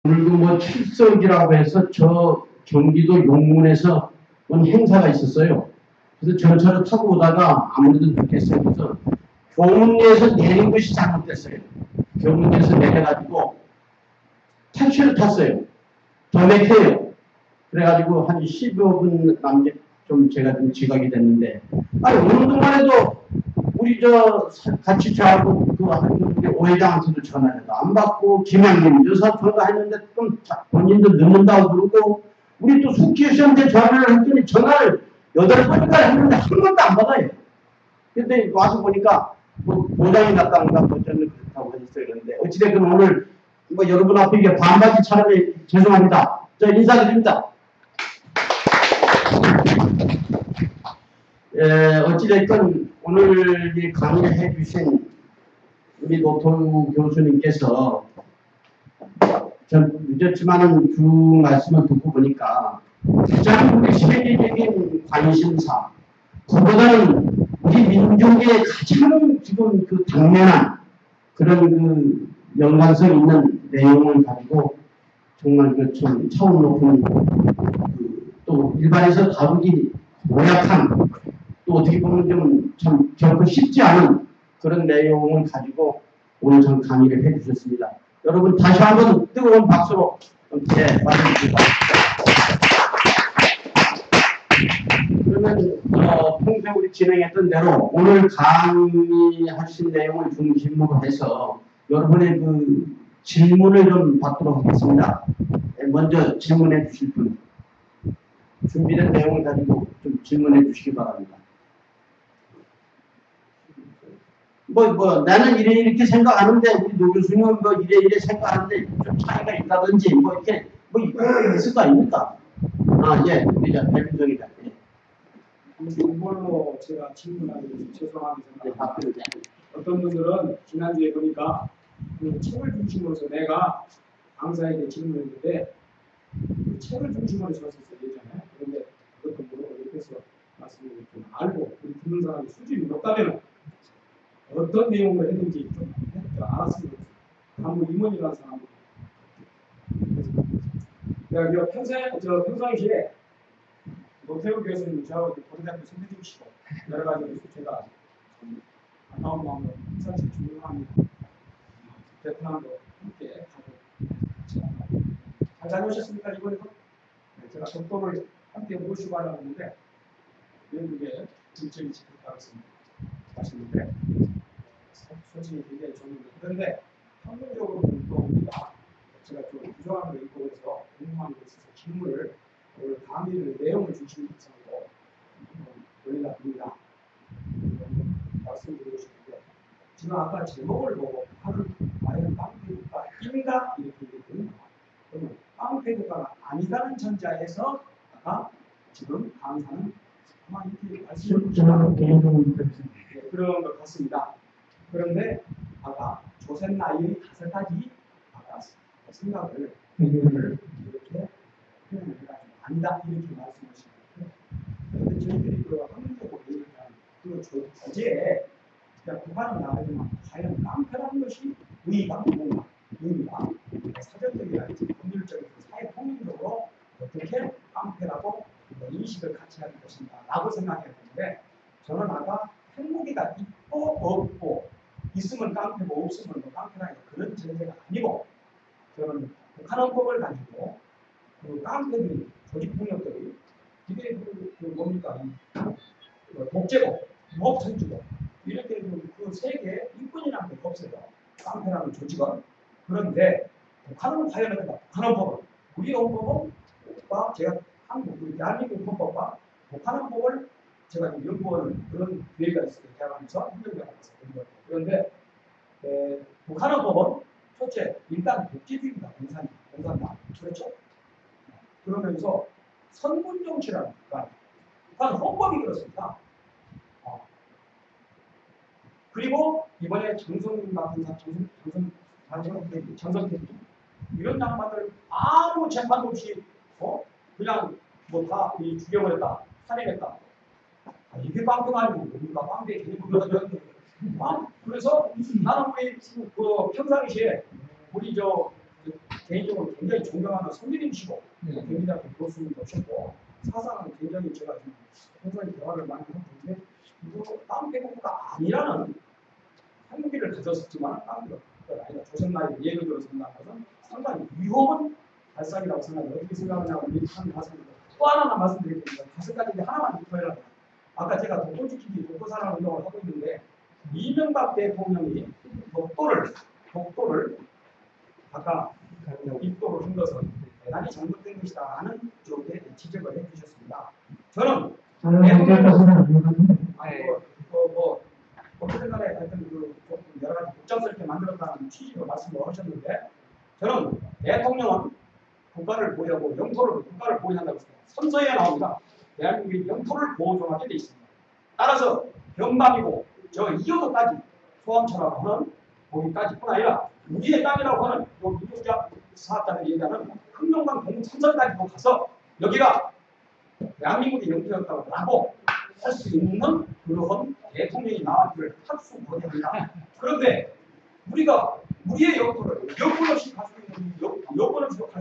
그리고 뭐 출석이라고 해서 저 경기도 용문에서 온 행사가 있었어요. 그래서 전철을 타고 오다가 아무래도 늦겠어요. 그래서 교문역에서 내린 것이 잘못됐어요. 교문역에서 내려가지고 택시를 탔어요. 더 막혀요. 그래가지고 한 15분 남짓 좀 제가 좀 지각이 됐는데, 아니, 오는 동안에도 우리 같이 저하고 우리 오회장한테도 전화해도 안 받고, 김양님 여사 전화했는데 좀 본인도 늦는다고 그러고, 우리 또 숙기시한테 전화를 했더니 전화를 8번인가 했는데 한 번도 안 받아요. 근데 와서 보니까 뭐 보장이 났다는가 뭐 저는 그렇다고 했어요. 그런데 어찌됐든 오늘 뭐 여러분 앞에 이게 반바지 차라리 죄송합니다. 저 인사드립니다. 어찌됐든 오늘 이 강의를 해주신 우리 노통 교수님께서 전 늦었지만은 주 말씀을 듣고 보니까 가장 우리 세계적인 관심사, 그보다는 우리 민족의 가장 지금 그 당면한 그런 그 연관성 있는 내용을 가지고 정말 그 좀 차원 높은 또 일반에서 다루기 고약한 또 어떻게 보면 좀 참 결코 쉽지 않은 그런 내용을 가지고 오늘 전 강의를 해주셨습니다. 여러분 다시 한번 뜨거운 박수로 맞아주시다. 그러면 평소에 우리 진행했던 대로 오늘 강의하신 내용을 중심으로 해서 여러분의 그 질문을 좀 받도록 하겠습니다. 먼저 질문해 주실 분, 준비된 내용을 가지고 좀 질문해 주시기 바랍니다. 나는 이렇게 생각하는데, 우리 노 교수님은 이래 생각하는데, 좀 차이가 있다든지, 이렇게, 있을 거 아닙니까? 예, 우리 대표적이다. 예. 이걸로 제가 질문하기 죄송하게 생각합니다. 어떤 분들은 지난주에 보니까 그 책을 중심으로서 내가 강사에게 질문했는데, 그 책을 중심으로 줬었어요, 예전에. 그런데 어떤 분은 옆에서 말씀을 좀 알고, 우리 듣는 사람이 수준이 높다면, 어떤 내용을 했는지 좀 알았으면 좋겠어요. 한번 임원이라는 사람은. 내가 평상시에 노태우 교수님 저하고 고등학교 선배님이시고 여러 가지 제가 안타까운 마음으로 사실 중요합니다. 베트남도 함께 가고 잘 다녀오셨습니까 이번에도? 네, 제가 독도를 함께 모시고 하려는데 영국에 일정이 지켰다고 하시는데 솔직히 굉장히 좋은데 그런데 평균적으로 또 우리가 제가 좀 부정한 걸 읽고 그래서 궁금한 게 있어서 질문을 오늘 강의를 내용을 중심으로 해서 올리려 합니다. 말씀드리고 싶은데 지금 아까 제목을 보고 과연 깡패국가 인가 이렇게 얘기했거든요. 그러면 깡패국가가 아니다는 전자에서 아까 지금 강사는 아마 이렇게 말씀을 그런 것 같습니다. 그런데 아까 조선 나이의 5가지 아까 생각을 이렇게 표현을 해가지고 아니다 이렇게 말씀하시는데 그런데 저희들이 그 학문적으로 얘기한 그 주제에 북한은 나가지만 과연 깡패라는 것이 의의가 뭔가 의미가 사전적이라든지 법률적인 사회 통념적으로 어떻게 깡패라고 인식을 같이 하는 것인가 라고 생각했는데 저는 아까 행복이가 있고 없고 있으면 깡패고 없으면 깡패라는 그런 전제가 아니고 저는 북한헌법을 가지고 그 깡패들이 조직폭력들이 이게 뭡니까 독재고 무법천주고 이렇게 그 세계 인권이라는 게 없어요. 깡패라는 조직은. 그런데 북한은 과연 어떤가? 북한헌법은 우리 헌법은 제가 한국 대한민국 헌법과 북한헌법을 제가 연구하는 그런 기회가 있어요. 대학원에서 행정대학원에서 연구할 때. 그런데 북한헌법은 첫째 일단 독재주의입니다. 공산당. 그렇죠? 그러면서 선군정치라는 북한 헌법이 그렇습니다. 그리고 이번에 정성윤 같은 정성태기 이런 양반들 아무 재판도 없이 그냥 다 죽여버렸다, 살해했다. 이게 깡패가 아니고 뭡니까? 깡패 개념을 그래서 나는 우리 평상시에 우리 개인적으로 굉장히 존경하는 선배님이시고 대미대학교 교수님도 오셨고 사상은 굉장히 제가 지금 평소에 대화를 많이 하고 있는데 이거 다음 대국가 아니라는 한국기를 가졌었지만 다음 대국가 아니라 조선나라의 예를 들어서 본다는 것은 상당히 위험한 발상이라고 생각해요. 어떻게 생각하냐고 하는 말씀입니다. 또 하나만 말씀드리겠습니다. 5가지 하나만 짚어야 합니다. 아까 제가 독도지키기 독도산업 운동을 하고 있는데 이명박 대통령이 독도를 아까 입도를 한 것은 대단히 잘못된 것이다 하는 쪽에 지적을 해주셨습니다. 저는 어쨌든 간에 하여튼 여러 가지 복잡스럽게 만들었다는 취지로 말씀을 하셨는데 저는 대통령은 국가를 보유하고 국가를 보유한다고 했습니다. 선서에 나옵니다. 대한민국의 영토를 보존하게 돼 있습니다. 따라서 변방이고 저 이어도까지 소환처라고 하는 거기까지뿐 아니라 우리의 땅이라고 하는 민주주의 사업자들이 얘기하는 흥룡강 동천선까지도 가서 여기가 대한민국의 영토였다고 할 수 있는 그런 대통령이 나왔기를 탁수거리합니다. 그런데 우리가 우리의 영토를 여권 없이 갈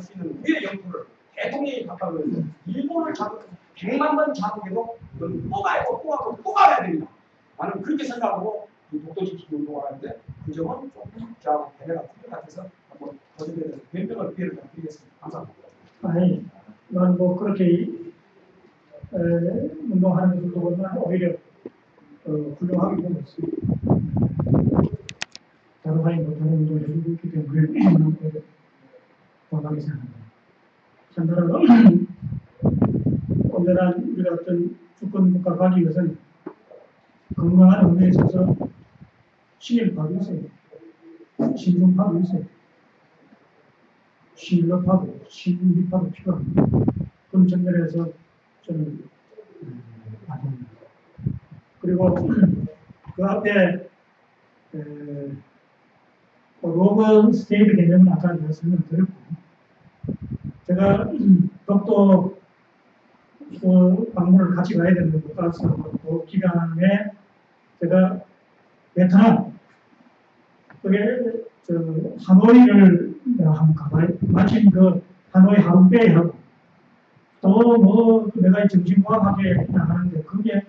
수 있는 우리의 영토를 대통령이 갖다고 해서 일본을 자극해서 100만 번 자극해도 또 가고 또 가고 또 가야 됩니다. 나는 그렇게 생각하고 독도지키기 운동을 하는데 그 점은 조금 저하고 배려가 필요 같아서 한번 거기에 대해서 변명을 기회를 드리겠습니다. 감사합니다. 아니, 난 뭐 그렇게 운동하는 것보다 오히려 훌륭하게 보고 있습니다. 다른 사람이 못하는 운동을 해주고 있기 때문에 건강하게 생각합니다. 참고로 온전한 우리가 어떤 주권국가 가기 위해서는 건강한 운동에 있어서 신일파도 있어요. 신중파도 있어요. 신력파도, 신리파도 필요합니다. 그런 측면에서 저는 맞습니다. 그리고 그 앞에 로건 스테이트 개념은 아까 제가 설명드렸고 제가 독도 방문을 같이 가야 되는데 못 가서 그 기간에 제가 베트남 그게 하노이를 한번 가봐요. 마침 그 하노이 하룬베이하고 또 뭐 내가 정신과학하게 나가는데 그게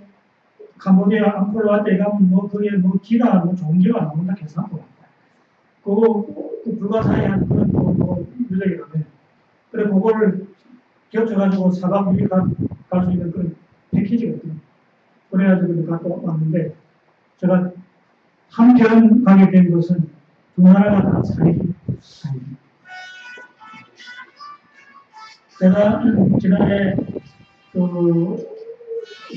캄보디아 앙콜와트에 가면 뭐 그게 뭐 기가 뭐 좋은 기가 나온다 해서 그 불가사의한 그런 뭐 유적이라며 그래 그거를 겹쳐가지고 4박 6일 갈 수 있는 그런 패키지거든요. 그래가지고 갔다 왔는데 제가 한편 가게 된 것은 두 나라가 다 사이지. 제가 지난해 그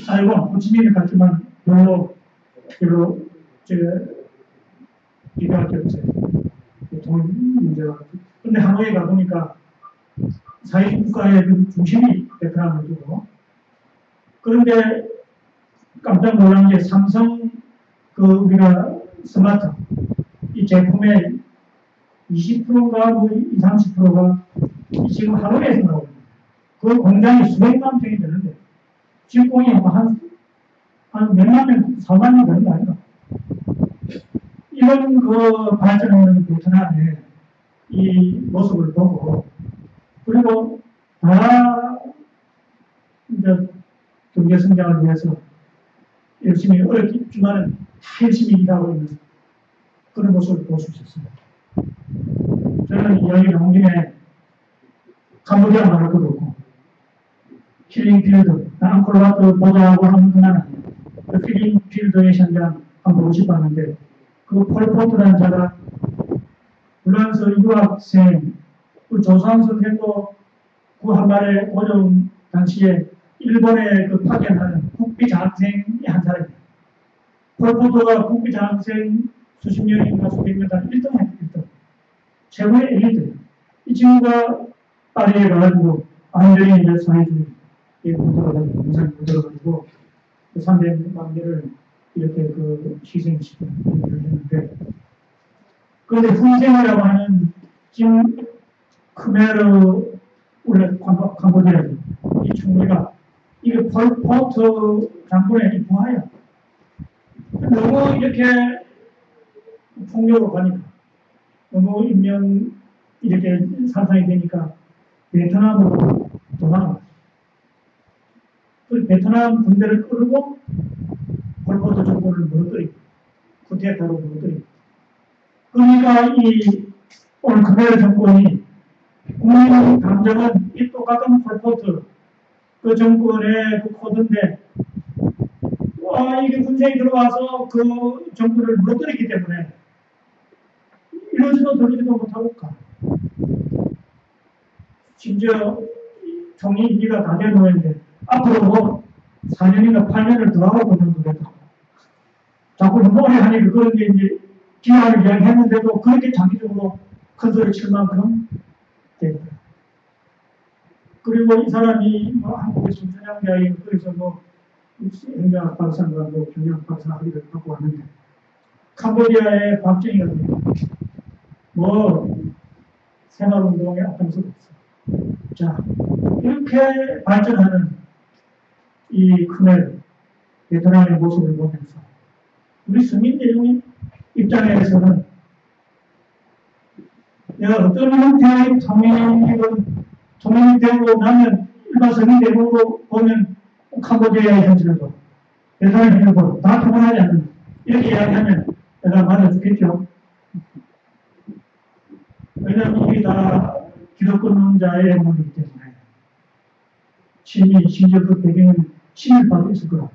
사이공 호치민을 갔지만 별로 제가 비교할 게 없어요. 돈 문제가. 근데 하노이에 가보니까 사회주의 국가의 그 중심이 베트남을 두고 그런데 깜짝 놀란 게 삼성 그 우리가 스마트 이 제품의 20%가 뭐 20, 30%가 지금 하노이에서 나오거든요. 그 공장이 수백만 평이 되는데 직공이 한 몇만 명, 4만 명 되는 거 아닌가? 이런 그 발전하는 베트남의 이 모습을 보고 그리고 다 이제 경제 성장을 위해서 열심히 어렵지만은 열심히 일하고 있는 그런 모습을 볼 수 있었습니다. 저는 이야기 나온 김에 캄보디아 말할 것도 없고 힐링필드, 앙콜와트 보자고 하는 건 아니에요. 그 힐링필드의 현장 한번 보고 싶었는데 그 폴포트라는 자가 불란서 유학생 그 조선소 태도 그 한말의 고종 당시에 일본에 그 파견하는 국비장학생이 한 사람이에요. 폴포트가 국비장학생 수십 년인가 수백 년 동안 1등 했어요. 1등. 최고의 엘리트. 이 친구가 파리에 가가지고 완전히 이제 사회주의 묻어가지고 공산이 묻어가지고 그 300만 개를 이렇게 그 희생시키는 일을 했는데 그런데 훈생이라고 하는 지금 크메르 원래 캄보디아죠. 이 총리가 이게 폴포트 장군의 이 부하야. 너무 이렇게 폭력으로 가니까 너무 인명 이렇게 살상이 되니까 베트남으로 도망갔어요. 그 베트남 군대를 끌고 폴포트 정권을 무너뜨리고 쿠데타로 무너뜨리고 그러니까 이 오늘 khmer 정권이 국민 감정은 이 똑같은 폴포트 그 정권의 그 코드인데 이게 군생이 들어와서 그 정권을 무너뜨리기 때문에 이러지도 저러지도 못하고 가. 심지어 총리 임기가 다 된 후인데 앞으로 뭐 4년인가 8년을 더 하고 그만두겠다. 자꾸 오래 하니 그런 게 이제 기한을 이야기했는데도 그렇게 장기적으로 큰 소리 칠 만큼 됩니다. 그리고 이 사람이 뭐 한국의 순천향자인 그래서 뭐 행정학 박사인가 뭐 경영학 박사 학위를 갖고 왔는데 캄보디아의 박정희가 뭐 생활운동에 앞장서고 있어. 자, 이렇게 발전하는 이 khmer 베트남의 모습을 보면서 우리 서민대중 입장에서는 내가 어떤 형태의 통일이 되고 나면 일반 서민대중으로 보면 캄보디아의 현실도 베트남의 현실도 다 통일하지 않는다. 이렇게 이야기하면 내가 맞아주겠죠. 왜냐하면 이게 다 기득권자의 문제이기 때문에 심지어 그 배경은 친일파도 있을 거라.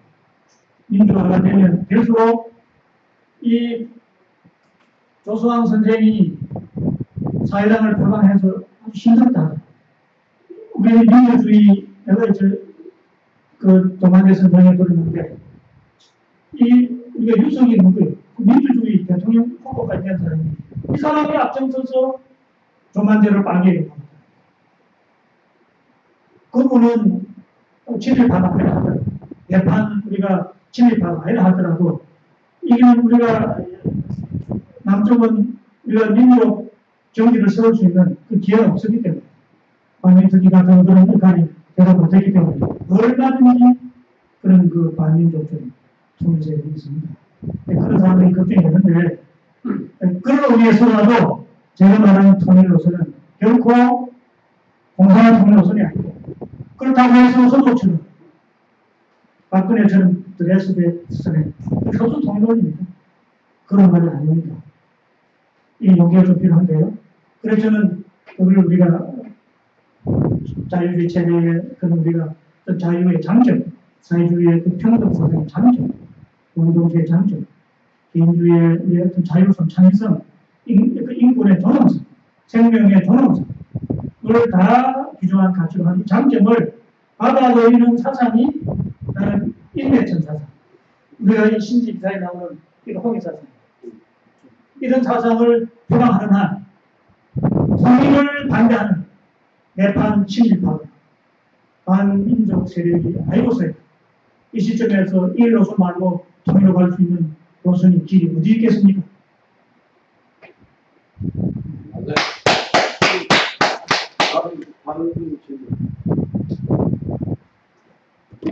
민주화가 되면 될수록 이 조수왕 선생이 사회당을 표방해서 아주 힘들다. 우리 민주주의, 내가 그 도마대 선생에 들었는데, 우리가 유성이 있는 거예요. 그 민주주의 대통령 후보까지 한 사람이, 이 사람이 앞장서서 조만대를 빨개요. 그분은 친일파가 아니라 하더라도, 대판 우리가 친일파가 아니라 하더라도, 이건 우리가, 남쪽은 우리가 민족 정기를 세울 수 있는 그 기회가 없었기 때문에, 반민특위 같은 그런 역할이 되지 못했기 때문에, 얼마든지 그런 그 반민족적인 통일세력이 있습니다. 그런 사람들이 걱정이 되는데, 그런 의미에서라도 제가 말하는 통일로서는 결코 공산화 통일로서는 아니고, 그렇다고 해서 서도처럼, 박근혜처럼 드레스베스의 소수 통일론입니다. 그런 말이 아닙니다. 이 용기가 좀 필요한데요. 그래서 저는 그걸 우리가 자유주의 체제의 그런 우리가 자유의 장점, 사회주의의 그 평등성의 장점, 공동체의 장점, 개인주의의 어떤 자율성, 창의성, 인권의 존엄성, 생명의 존엄성, 이걸 다 규정한 가치로 한 이 장점을 받아들이는 사상이 나는 인내천 사상. 우리가 이 신지기사에 나오는 이런 홍익 사상. 이런 사상을 표방하는 한, 통일을 반대하는 내판 친일파, 반민족 세력이 아니고서야 이 시점에서 이 노선 말고 통일로 갈 수 있는 노선이 길이 어디 있겠습니까?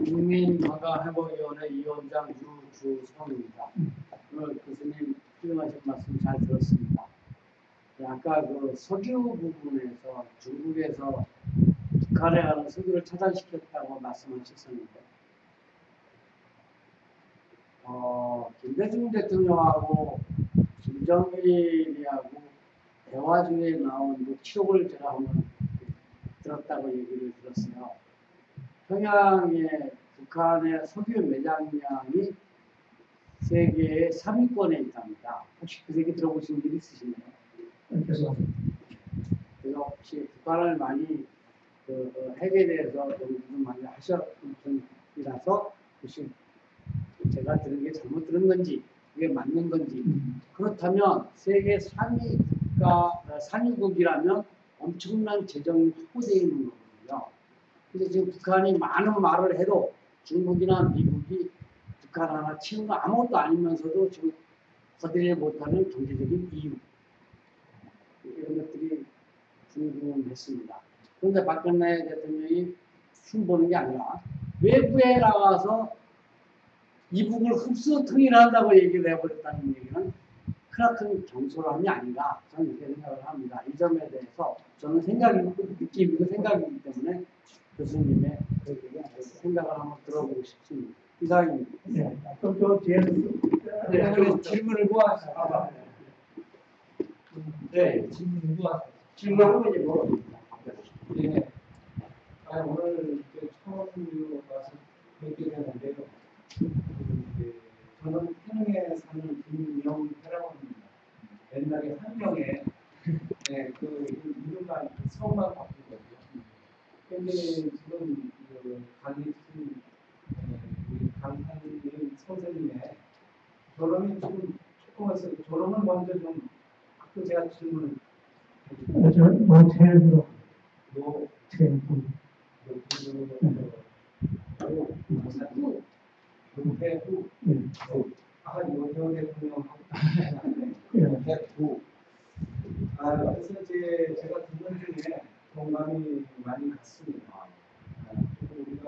국민건강회복위원회 위원장 유주성입니다. 오늘 교수님 훌륭하신 말씀 잘 들었습니다. 아까 그 석유 부분에서 중국에서 북한에 가는 석유를 차단시켰다고 말씀하셨었는데, 김대중 대통령하고 김정일이하고 대화 중에 나온 녹취록을 제가 한번 들었다고 얘기를 들었어요. 평양에 북한의 석유 매장량이 세계의 3위권에 있답니다. 혹시 그 얘기 들어보신 일 있으시나요? 그래서 혹시 북한을 많이 핵에 대해서 좀 많이 하셨던 분이라서 혹시 제가 들은 게 잘못 들은 건지 그게 맞는 건지 그렇다면 세계 3위 산유국이라면 엄청난 재정이 확보되어 있는 거거든요. 근데 지금 북한이 많은 말을 해도 중국이나 미국이 북한 하나 치는 거 아무것도 아니면서도 지금 거들지 못하는 경제적인 이유, 이런 것들이 궁금했습니다. 그런데 박근혜 대통령이 흉보는 게 아니라 외부에 나가서 이북을 흡수 통일한다고 얘기를 해버렸다는 얘기는 크나큰 경솔함이 아닌가 저는 이렇게 생각을 합니다. 이 점에 대해서 저는 느낌이고 생각이기 때문에 교수님의 생각을 한번 들어보고 싶습니다. 이상입니다. 네. 또 뒤에서 네, 질문을 구하세요. 네, 질문을 구하세요. 질문하고 이제 뭐. 네. 오늘 이제 처음으로 와서 뵙게 되는데요. 저는 태릉에 사는 김영태라고 합니다. 옛날에 한명에 네, 그 이름만 성만 바꾸거든요. 근데 지금 강의진 우리 강한님 선생님의 결혼이 지금 조금 해서 결혼을 먼저 좀 아까 제가 질문을 모텔로 요 테이블 은퇴후 아까 노무현 대통령하고 은퇴후 그래서 이제 제가 두 분 중에 공감이 많이 갔습니다. 우리가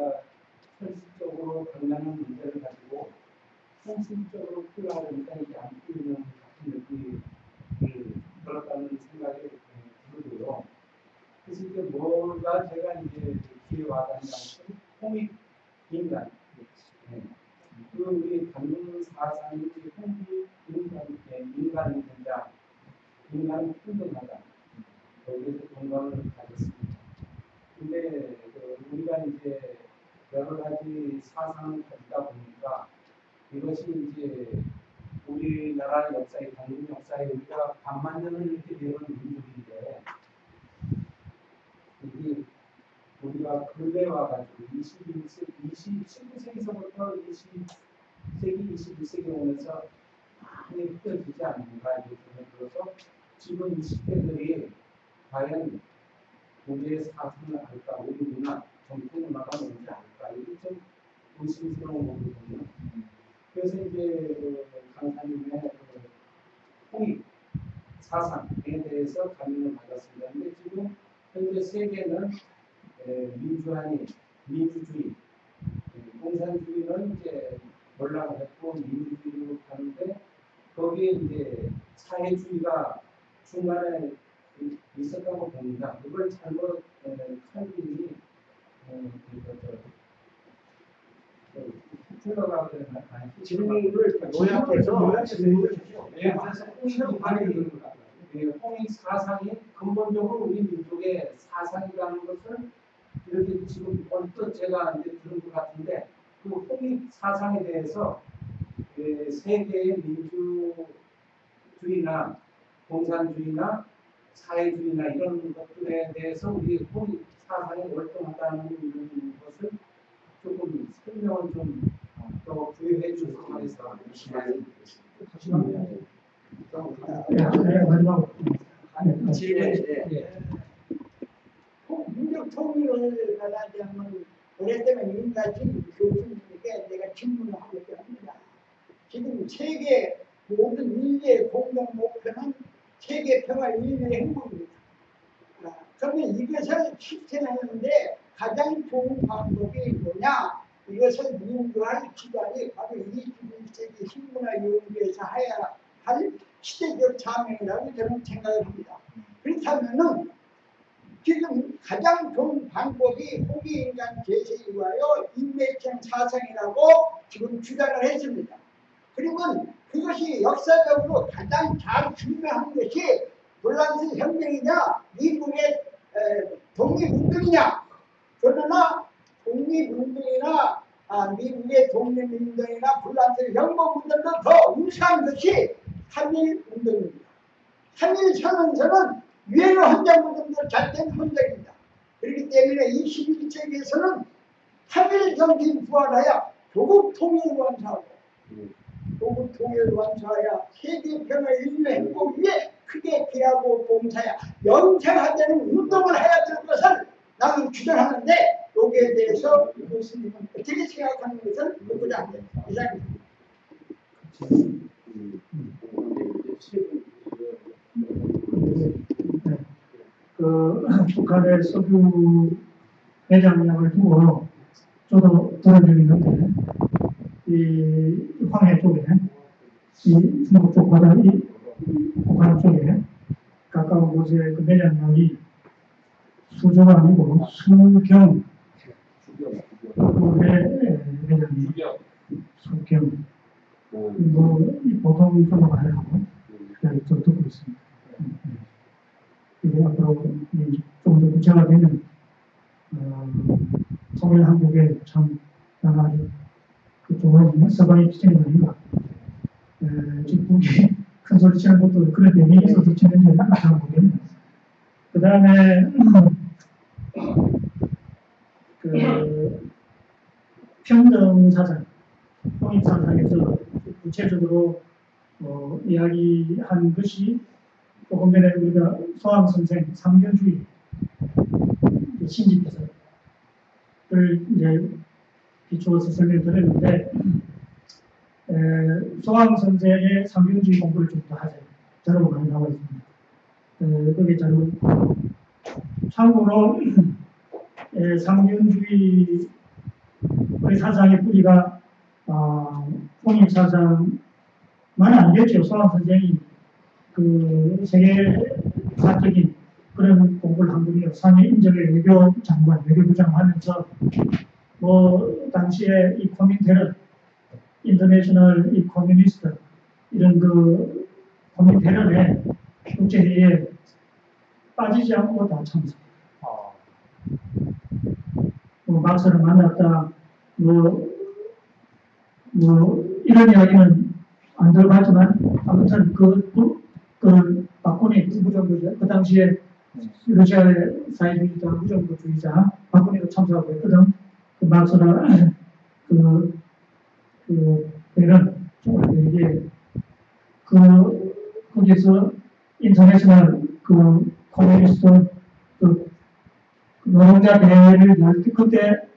현실적으로 강단한 문제를 가지고 현실적으로 풀어하려니까 이게 안 풀리는 같은 느낌을 들었다는 생각이 들고요. 그래서 이제 뭐가 제가 이제 귀에 와닿냐면 홍익 인간. 그 우리 단문 사상이 홍익 인간이 된다. 인간은 평등하다. 여기에서 공감을 가졌습니다. 근데 우리가 이제 여러 가지 사상을 가지다 보니까 이것이 이제 우리나라 역사의 단군 역사에 우리가 반만년을 이렇게 배우는 민족인데 이게 우리가 근래 와가지고 19세기서부터 20세기, 21세기 오면서 많이 흩어지지 않는가 이렇게 들어서 지금 20대들이 과연 우리의 사상을 알까, 우리 문화, 정통 문화가 뭔지 알까 이게 좀 의심스러운 거거든요. 그래서 이제 강사님의 홍익 사상에 대해서 감명을 받았습니다. 근데 지금 현재 세계는 민주주의, 공산주의는 이제 몰락을 했고 민주주의로 가는데 거기에 이제 사회주의가 중간에 있었다고 봅니다. 그걸 잘못 칼빈이 흘러가게 되면 질문을 요약해서 질문을 주시죠. 홍익 사상이 근본적으로 우리 민족의 사상이라는 것을 이렇게 지금 언뜻 제가 이제 들은 것 같은데 그 홍익 사상에 대해서 세계의 민주주의나 공산주의나 사회주의나 이런 것들에 대해서 우리 홍익 사상이 월등하다는 것을 조금 설명을 좀 더 부여해 주셔서 해서 민족 통일을 말하자면 오랫동안 인가진 교수님에게 내가 질문을 하고 있습니다. 지금 세계 모든 인류의 공동 목표는 세계 평화 인류의 행복입니다. 그러면 이것을 실천하는데 가장 좋은 방법이 뭐냐? 이것을 인도할 기관이 바로 21세기 신문화연구에서 해야 할 시대적 사명이라고 저는 생각을 합니다. 그렇다면은 지금 가장 좋은 방법이 홍익인간 제세에 위하여 인맥형 사상이라고 지금 주장을 했습니다. 그러면 그것이 역사적으로 가장 잘 증명한 것이 불란서 혁명이냐 미국의 독립운동이냐. 그러나 독립운동이나 미국의 독립운동이나 불란서 혁명운동도 더 우수한 것이 한일운동입니다. 한일선언서는 유엔 헌장운동도 잘된 헌장입니다. 그렇기 때문에 21세기에서는 한일 정신 부활하여 조국 통일을 완수하고 조국 통일을 완수하여 세계 평화 인류 행복 위에 크게 기하고 봉사하여 영생하자는 운동을 해야 될 것을 나는 주장하는데 여기에 대해서 교수님은 어떻게 생각하는 것을 묻고자 합니다. 이상입니다. 북한의 석유 매장량을 두고 저도 들어주고 있는데 이 황해 쪽에 이 중국 쪽 바다 이 북한 쪽에 가까운 곳에 그 매장량이 수조가 아니고 수경 그의 매장이 수경 뭐 보통 좀 많이 하고 좀 듣고 있습니다. 그리고 앞으로 좀 더 구체화되면 통일 한국에 참 아주 그 좋은 서방의 기준이 아닌가. 지금 북이 큰 소리 치는 것도 그런 내용이 있어서 치는지 잘 모르겠네요. 그 다음에 그 평등사상, 통일사상에서 구체적으로 이야기한 것이 조금 전에 우리가 소왕 선생 삼견주의 신집에서를 이제 비추어서 설명드렸는데 소왕 선생의 삼견주의 공부를 좀 더 하자. 자료가 많이 나와 있습니다. 거기 자료 참고로 삼견주의 사상의 뿌리가 통일사상만 아니겠죠. 소왕 선생이 그 세계사적인 그런 공부를 한 분이요. 상해 인적의 외교장관, 외교부장을 하면서 뭐 당시에 이 코민테러, 인터내셔널 이 커뮤니스트 이런 그 코민테러에 국제회의에 빠지지 않고 다 참석. 막사를 만났다. 뭐 이런 이야기는 안 들어봤지만 아무튼 그 박근혜 무정부죠. 그 당시에 러시아의 사회주의자, 무정부주의자 박근혜도 참석하고 했거든. 그 막사라 배는 이게 거기서 인터내셔널 커뮤니스트 노동자 대회를 열 때 그때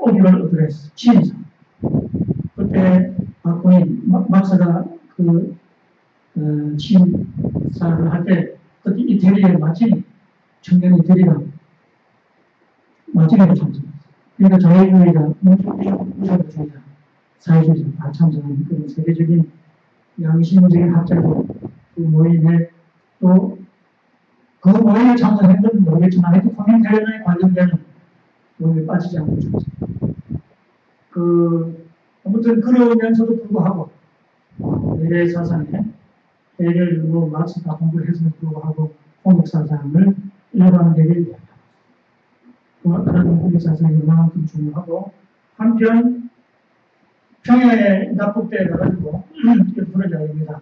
오디얼 어드레스 취임사 그때 박근혜 막사가 취임사를 할 때 그때 이태리의 마치니 청년 이태리가 마치니로 참석했어요. 그러니까 자유주의자, 민주주의자, 사회주의자 다 참석한 그 세계적인 양심적인 학자들 그 모임에 또 그 모임에 참석했는지 모르겠지만 하여튼 코민테러에 관련되는 모임에 빠지지 않고 참석. 아무튼 그러면서도 불구하고 미래 사상에 대를 뭐 마치 다 공부를 했음에도 불구하고 홍역 사상을 일반하는 데를 그런 홍역 사상이 얼마만큼 중요하고 한편 평양에 납북대에 가가지고 이렇게 부르자 입니다.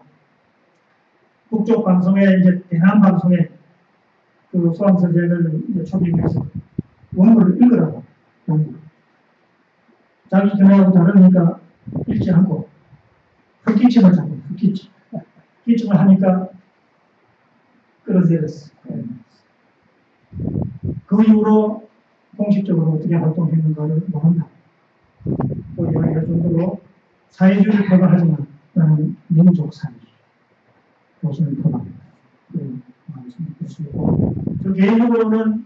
국적 방송에 이제 대남 방송에 그 소왕 선생을 이제 초빙해서 원고를 읽으라고 원고. 자기 전하고 다르니까 읽지 않고 흑기침을 잡고 흑기침. 기침을 하니까 끌어들였어. 그 이후로 공식적으로 어떻게 활동했는가를 모른다. 또 이야기할 정도로 사회주의를 표방하지만 나는 민족 사회주의 교수를 표방합니다. 말씀을 드리고 저 개인적으로는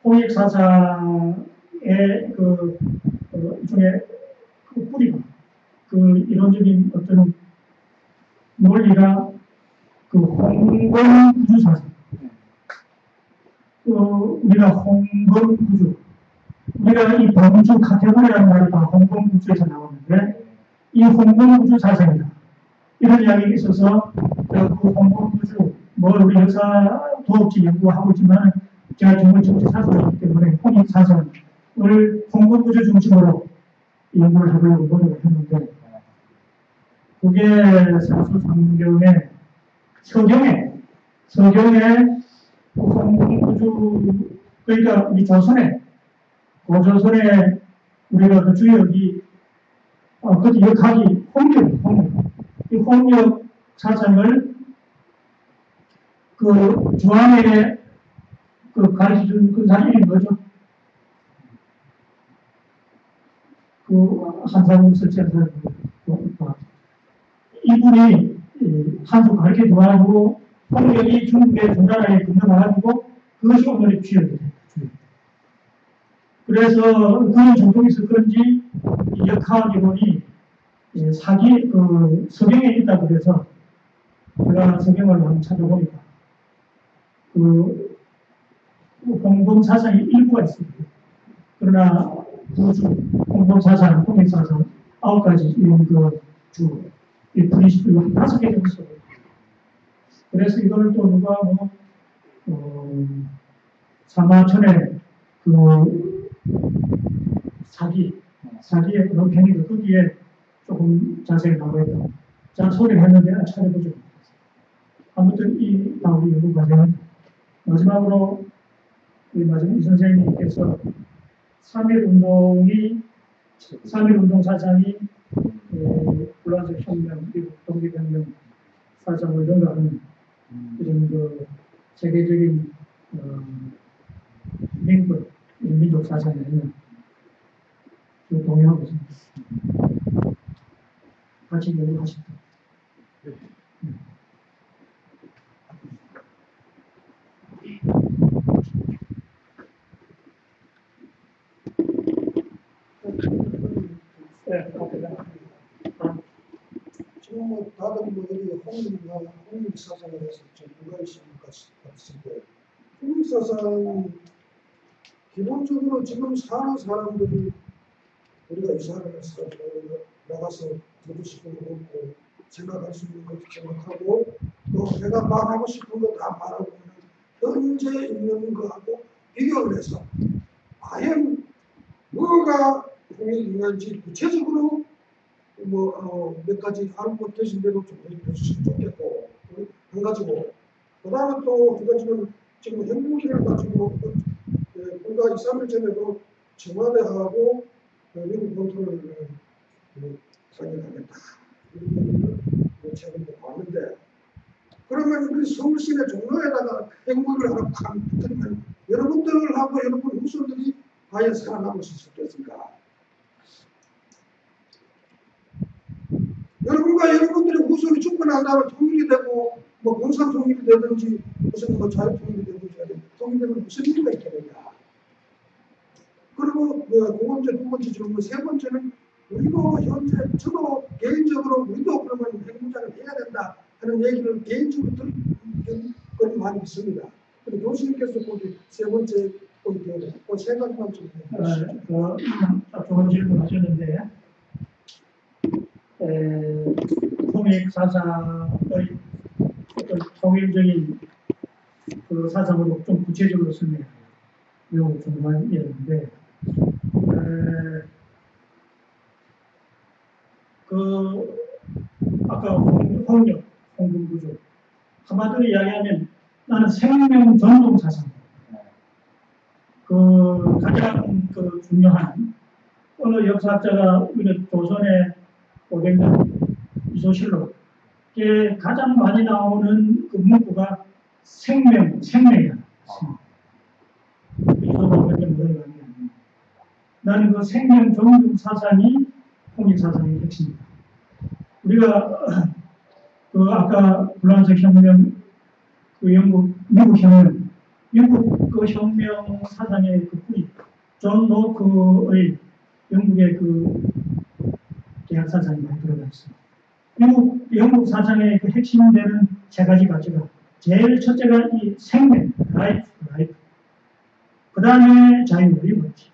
홍익 사상의 일종의 뿌리가 이론적인 어떤 논리가 홍범 구주 사상. 우리가 홍범 구주. 우리가 이 범주 카테고리라는 말이 다 홍범 구주에서 나오는데, 이 홍범 구주 사상이다. 이런 이야기가 있어서, 그 홍범 구주, 우리 역사도 없이 연구하고 있지만, 제가 전문 정치 사상이기 때문에 홍익 사상을 홍범 구주 중심으로 연구를 해보려고 노력을 했는데, 그게 사수상경의 서경에 홍범구주 그러니까 우리 조선에 고조선에 우리가 그 주역이 그때 역학이 홍역 이 홍역 사상을 그 주한에 가르쳐준 그 사람이 뭐죠? 한사람 설치한 사람 이분이 한수 가르쳐 줘가지고 홍역이 중국의 중나라에 건너가가지고 그것이 오늘의 주역이 됐다. 그래서 그런 정통에서 그런지 역학 이론이 사기 그 서경에 있다고 그래서 제가 서경을 한번 찾아보니까 그 공범 사상이 일부가 있습니다. 그러나 구주, 공범 사상, 공익 사상 9가지 이런 그주 이 프린시플 한 5개 정도 있어요. 그래서 이걸 또 누가 사마천의 그 사기의 그런 편이고 거기에 조금 자세히 나와 있다. 자, 소개를 했는데 찾아보죠. 아무튼 이 나오기 연구 과정은 마지막으로 이 선생님께서 3.1운동 사상이 불란서 혁명, 미국 독립혁명 사상을 능가하는 이런 그 세계적인 민족 사상에는 동의하고 있습니다. 같이 연구하십시오. 지금 뭐 다른 분들이 홍익 사상에 대해서 전문가 있습니까? 봤을 때 홍익 사상 기본적으로 지금 사는 사람들이 우리가 이사를 해서 나가서 듣고 싶은 거 먹고 생각할 수 있는 거 생각하고 또 내가 말하고 싶은 거 다 말하고 현재 있는 거하고 비교를 해서 과연 뭐가 홍익이 있는지 구체적으로 몇 가지 알고 계신 대로 좀 해주시면 좋겠고 한 가지고 그 다음에 또 한 가지는 지금 핵무기를 가지고 불과 2, 3일 전에도 청와대하고 미국 본토를 상영하겠다 이런 얘기를 최근에 봤는데 그러면 우리 서울시내 종로에다가 핵무기를 하나 팍 붙으면 여러분들하고 여러분 후손들이 과연 살아남을 수 있겠습니까? 여러분과 여러분들의 후손이 죽고 난 다음에 통일이 되고 뭐 공산 통일이 되든지 무슨 뭐 자유 통일이 되든지 통일되면 무슨 의미가 있겠느냐. 그리고 그 번째, 두 번째 질문, 세 번째는 우리도 현재 저도 개인적으로 우리도 그러면 핵무장을 해야 된다 하는 얘기를 개인적으로 들은 건 많이 있습니다. 근데 교수님께서 거기 세 번째 포인트에 세 가지만 좀 해주시죠. 좋은 질문 하셨는데 통일 사상의 어떤 통일적인 그 사상으로 좀 구체적으로 설명해요. 매우 중요한 예인데, 아까 홍역, 홍금구조 한마디로 이야기하면 나는 생명 존중 사상. 가장 중요한 어느 역사학자가 우리 조선의 500년 이소실록에 가장 많이 나오는 그 문구가 생명이야. 이소록밖에 못 가는 게 아니에요. 나는 그 생명 존중 사상이 홍익 사상의 핵심이다. 우리가 아까 불란서 혁명, 미국 혁명, 미국 그 혁명 사상의 그 뿌리, 존 로크의 영국의 대학 사상이 많이 들어가 있습니다. 영국 사상의 그 핵심되는 세 가지 가치가 제일 첫째가 이 생명, 라이프. 그 다음에 자유, 리버티.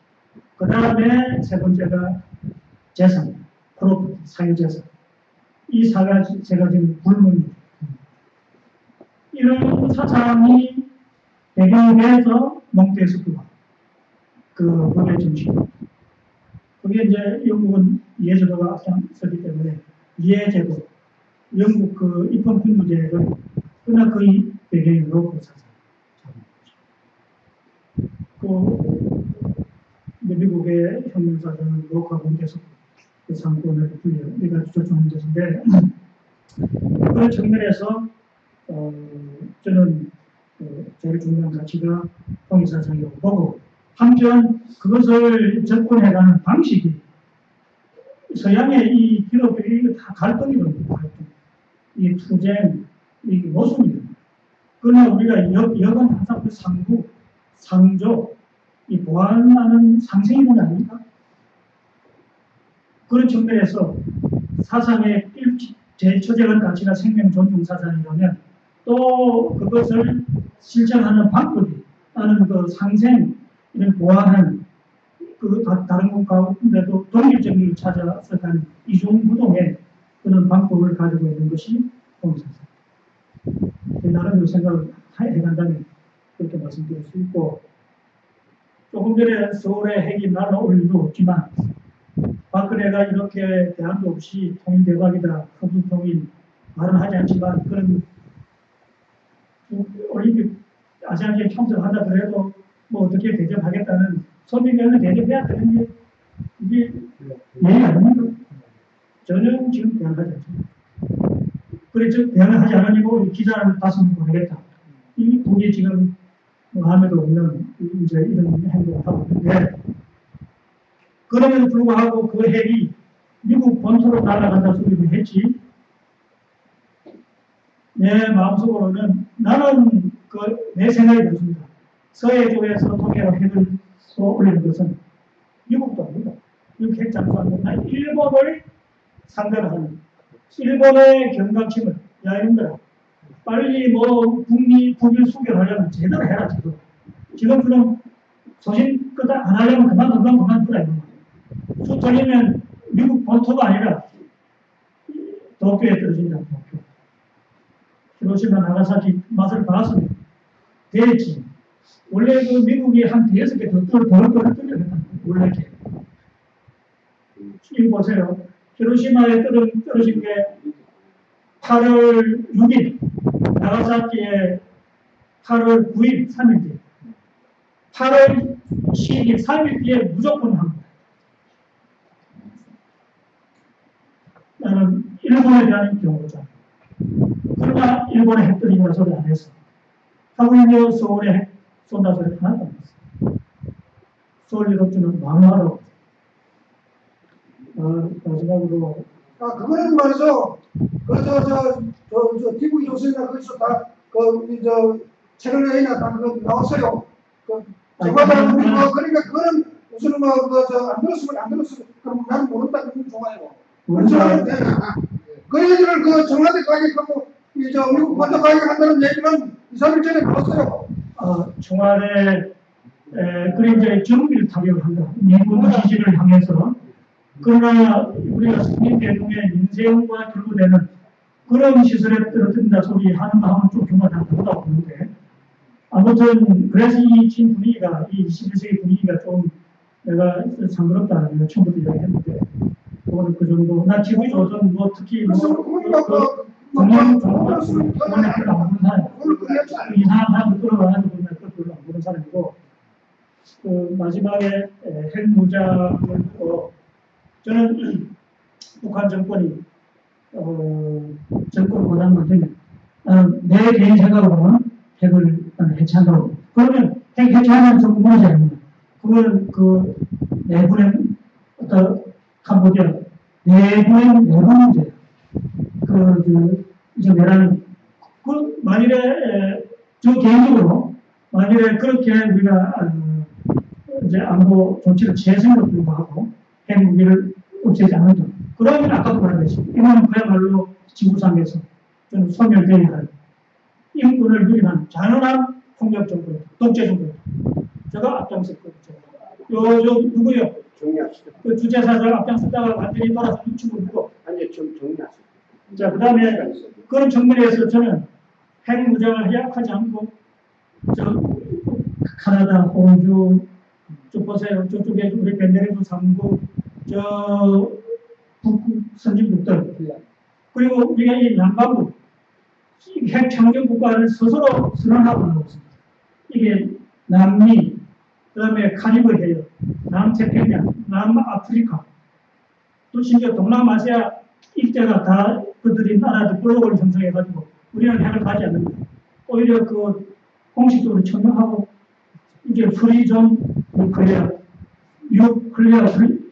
그 다음에 세 번째가 재산, 프로퍼티, 사유재산. 이 세 가지는 불문입니다. 이런 사상이 배경이 돼서 몽테스크가 그 법의 정신. 그게 이제 영국은 이해제도가 앞장서기 때문에 이해제도, 영국 입헌 군부제를 그러나 거의 배경이 로크 사상. 미국의 혁명사상은 로크하고 몽테스크 그 상권을 분리해 우리가 조정한 것인데 그런 측면에서 저는 제일 중요한 가치가 홍익사상이라고 보고 한편 그것을 접근해가는 방식이 서양의 이 기독교의 이거 다 갈등이거든요. 이 투쟁, 이 모순이거든요. 그러나 우리가 역은 항상 그 상부, 상조, 이 보완하는 상생이는 아닙니까? 그런 측면에서 사상의 제초적인 가치가 생명 존중 사상이라면 또 그것을 실천하는 방법이 나는 그 상생 이런 보완하는 그 다른 것 가운데도 독립적인 찾아서 가는 이중구동의 그런 방법을 가지고 있는 것이 공사상. 나름대로 생각을 해간다면 그렇게 말씀드릴 수 있고, 조금 전에 서울의 핵이 날아올 일도 없지만 박근혜가 이렇게 대안도 없이 통일대박이다, 흡수통일 말은 하지 않지만 그런 올림픽 아시안게임 참석한다 그래도 뭐 어떻게 대접하겠다는 서민경을 대접해야 되는 게 이게 예의 아닙니까? 전혀 지금 대안하지 않습니다. 그래서 대안을 하지 않으니까 기자를 다시 보내겠다. 이 분이 지금 마음에도 없는 이제 이런 행동을 하고 있는데, 그럼에도 불구하고 그 핵이 미국 본토로 날아간다 소리를 했지, 내 마음속으로는 나는 내 생각이 그렇습니다. 서해 쪽에서 통해로 핵을 쏘올리는 것은 미국도 아닙니다. 미국 핵 잠수하는 건 일본을 상대로 하는, 일본의 경각심을, 야 이놈들아 빨리 뭐 북일 수결하려면 제대로 해라. 지금 그럼 소신 끄다 안 하려면 그만두라 이런 거예요. 쭉 돌리면 미국 본토가 아니라 도쿄에 떨어진다. 도쿄. 히로시마 나가사키 맛을 봤으면 되겠지. 원래 그 미국이 한 5개 더 떨어졌다. 원래 이렇게. 이거 보세요. 히로시마에 떨어진 게 8월 6일, 나가사키에 8월 9일, 3일 뒤에. 8월 10일, 3일 뒤에 무조건 합니다. 나는 일본에 대한 경우죠. 그러나 일본에 핵 떨어진다 소리 안 했어. 하고 있는 서울에 핵 쏜다 소리 하나도 안 했어. 서울 유럽주는 망하라고. 마지막으로. 그거는 말이죠. 저 TV 조선이나 거기서 다, 채널 A나 다 그거 나왔어요. 정화자는 그러니까 그거는 무슨 안 들었으면, 그럼 나는 모른다 그러면 좋아요. 그 얘기를 정화대 가게 하고, 미국 먼저 가게 한다는 얘기는 2, 3일 전에 나왔어요. 청와대, 그래 이제 정비를 타격을 한다. 미군 지지를 향해서. 그러나 우리가 국민 대통령의 민생과 결부되는 그런 시설에 떨어진다 소리 하는 거 하면 좀 중요하다고 보는데, 아무튼 그래서 이 지금 분위기가, 이 21세기 분위기가 좀 내가 상그럽다 내가 처음부터 이야기했는데, 그거는 그 정도. 나 TV 조선 뭐 특히 공연 정원에 별로 안 보는 사람, 이상한 사람들 끌어와가지고 별로 안 보는 사람이고, 마지막에 핵무장을 보고 저는 북한 정권이 정권 권한만 되면 내 개인 생각으로는 핵을 해체한다고. 그러면 핵 해체하면 정부 문제 아닙니다. 그건 내분의 어떤 캄보디아 내분의 내분 문제예요. 이제 내라는 만일에 저 개인적으로 만일에 그렇게 우리가 이제 안보 조치를 취했음에도 불구하고 핵무기를 없애지 않는다. 그러면 아까도 말했듯이 이거는 그야말로 지구상에서 좀 소멸되어야 할 인권을 유린한 잔인한 폭력 정부다. 독재 정부다. 제가 앞장섰거든요. 누구요? 정리합시다. 그 주재사들 앞장섰다가 완전히 돌아서 눈치고 있고. 아니, 좀 정리하세요. 자, 그 다음에 그런 측면에서 저는 핵무장을 허약하지 않고 카나다, 호주, 보세요. 저쪽에 우리 벤네르도 3국, 북극 선진국들, 그리고 우리가 이 남반구, 핵 청정 국가를 스스로 선언하고 나오고 있습니다. 이게 남미, 그 다음에 카리브 해역, 남태평양, 남아프리카, 또 심지어 동남아시아 일대가 다 그들이 나라들 블록을 형성해가지고 우리는 핵을 가지 않는다. 오히려 공식적으로 청명하고 이게 프리존 뉴클리어,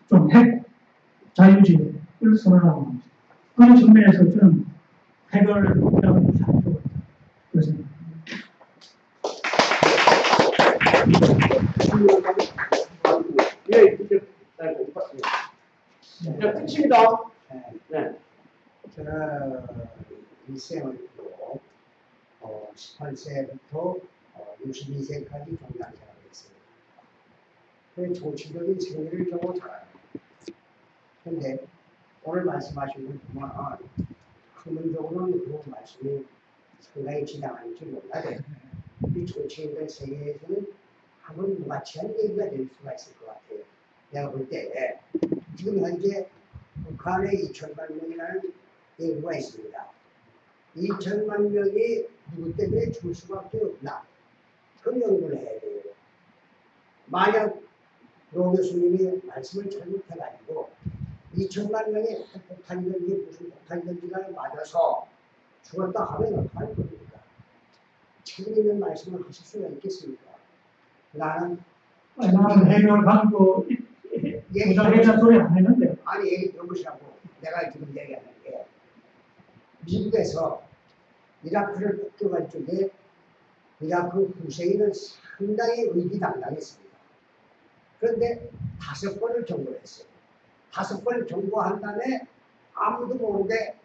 좀 핵 자유주의를 선언하고 있습니다. 그런 측면에서 저는 핵을 무시하는 것이 아니고 그렇습니다. 예, 이제 끝입니다. 네. 일생을 두고 18세부터 62세까지 종단 생활을 했어요. 그 정치적인 생리를 좀 잘 알아요. 그런데 오늘 말씀하신 걸 보면 학문적으로는 그 말씀이 상당히 지당한지 몰라도 우리 정치인들 세계에서는 한번 무가치한 얘기가 될 수가 있을 것 같아요. 내가 볼 때 지금 현재 북한에 2천만 명이라는 인구가 있습니다. 2천만 명이 누구 때문에 죽을 수밖에 없나? 그런 연구를 해야 돼요. 만약 로 교수님이 말씀을 잘못해가지고 2천만 명이 폭탄이든지 무슨 폭탄이든지가 맞아서 죽었다 하면 어떡할 겁니까? 책임 있는 말씀을 하실 수가 있겠습니까? 나는 해결 방법 부자회장 소리 안 했는데. 아니 얘기 들어보시라고. 내가 지금 얘기하는 게 미국에서 이라크를 폭격한 쪽에 이라크 후세인은 상당히 의기당당했습니다. 그런데 5번을 경고를 했어요. 5번을 경고한 다음에 아무도 모르게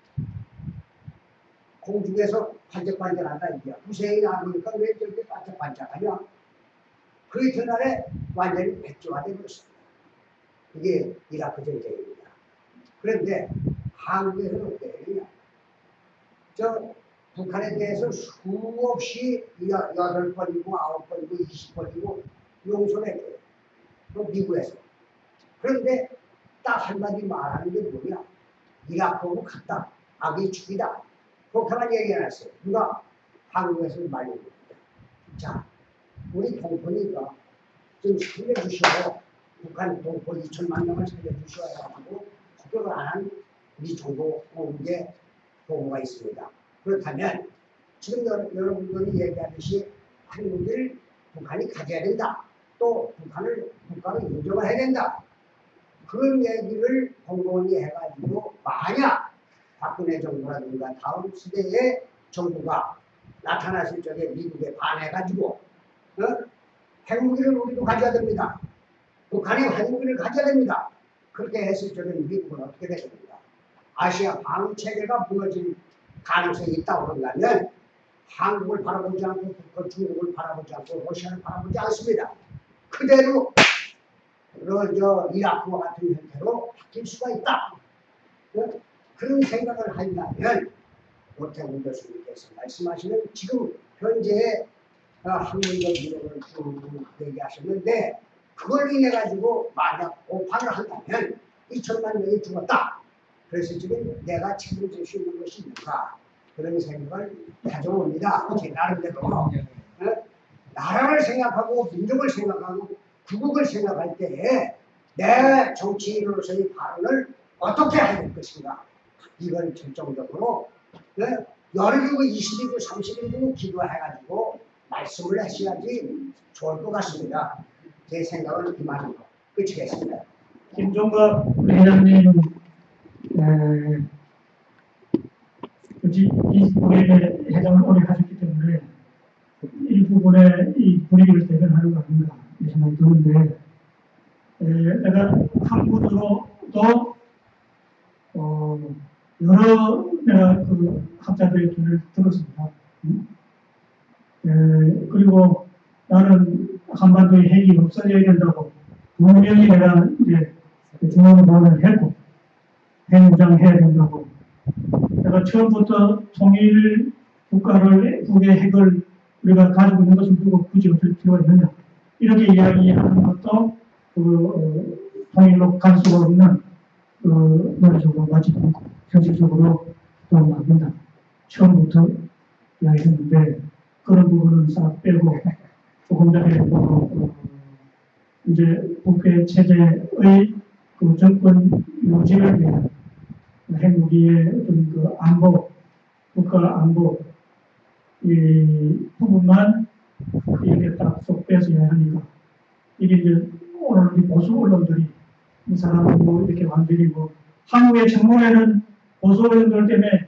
공중에서 반짝반짝한다 이게 후세인이 안 보니까 왜 저렇게 반짝반짝하냐? 그 이튿날에 완전히 백조가 되어버렸습니다. 이게 이라크 전쟁입니다. 그런데 한국에서는 어떻게 되느냐? 저 북한에 대해서 수없이 8번이고 9번이고 20번이고 용서를 했대요. 또 미국에서. 그런데 딱 한마디 말하는 게 뭐냐? 이라크하고 같다. 악의 축이다. 그렇게만 얘기해놨어요. 누가? 한국에서 말린 겁니다. 자, 우리 동포니까 좀 살려주시고 북한 동포 2천만 명을 살려주셔가지고 폭격을 안 한 우리 정부 공개 보고가 있습니다. 그렇다면 지금 여러분들이 얘기하듯이 한국을 북한이 가져야 된다. 또 북한을 국가로 인정을 해야 된다. 그런 얘기를 공공이 해가지고 만약 박근혜 정부라든가 다음 시대의 정부가 나타났을 적에 미국에 반해가지고 핵무기를 우리도 가져야 됩니다. 북한이 핵무기를 가져야 됩니다. 그렇게 했을 적에 미국은 어떻게 되십니까? 아시아 방위 체계가 무너질 가능성이 있다고 한다면 한국을 바라보지 않고 중국을 바라보지 않고 러시아를 바라보지 않습니다. 그대로 이라크와 같은 형태로 바뀔 수가 있다. 그런 생각을 하려면 노태우 교수님께서 말씀하시는 지금 현재의 학문적 이론을 쭉 얘기하셨는데 그걸 인해 가지고 만약 오판을 한다면 2천만 명이 죽었다. 그래서 지금 내가 책임질 수 있는 것이 있는가 그런 생각을 가져옵니다. 제 나름대로 나라를 생각하고 민족을 생각하고 국국을 생각할 때에 내 정치인으로서의 발언을 어떻게 해야 될 것인가 이걸 결정적으로 열일이고 20일이고 30일이고 기도해가지고 말씀을 하셔야지 좋을 것 같습니다. 제 생각은 이만 끝이겠습니다. 김종갑 회장님은 이 부회의 회장을 오래 하셨기 때문에 이 부분에 이 분위기를 대변하는 거 아닌가 생각이 드는데 내가 한국으로도 여러 내가 그 학자들의 길을 들었습니다. 그리고 나는 한반도에 핵이 없어져야 된다고 분명히 내가 이제 중앙보안을 했고 핵무장해야 된다고 내가 처음부터 통일 국가를 국의 핵을 우리가 가지고 있는 것을 두고 굳이 어쩔 필요가 있느냐 이렇게 이야기하는 것도 통일로 갈 수가 없는 논리적으로 맞지 않고 현실적으로 또 맞는다. 처음부터 이야기했는데 그런 부분은 싹 빼고 조금 전에 이제 국회 체제의 그 정권 유지를 위한 핵무기의 어떤 그 안보, 국가 안보 이 부분만 이렇게 딱 쏙 빼서야 하니까 이게 이제 오늘 이 보수 언론들이 이 사람은 뭐 이렇게 완전히 뭐 한국의 청문회는 보수 언론들 때문에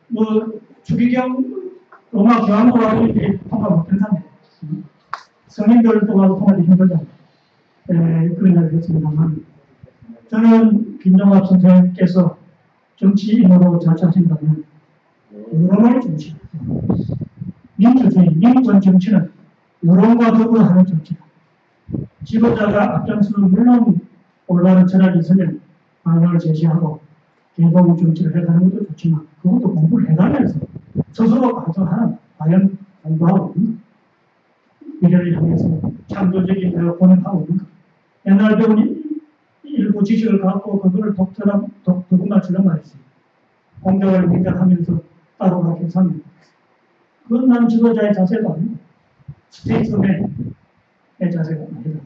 뭐 추기경 로마 교황도하고 이렇게 통과 못한다네. 성인들도 가고 통과하기 힘들다. 그런 이야기를 했습니다만 저는 김종갑 선생님께서 정치인으로 자처하신다면 여론을 중시하고 민주주의, 민권 정치는 여론과 더불어 하는 정치다. 지도자가 앞장서서 물론 올바른 철학이 있으면 방향을 제시하고 개동 정치를 해가는 것도 좋지만 그것도 공부를 해가면서 스스로 반성하는 과연 공부하고 있는가? 미래를 향해서 창조적인 내가 고민하고 있는가? 옛날 배운 일부 지식을 갖고 그거를 독구마처럼 말했어요. 공격을 민작하면서 따로가게 사는 그건 난 지도자의 자세가 아니고 스테이트맨의 자세가 아니다.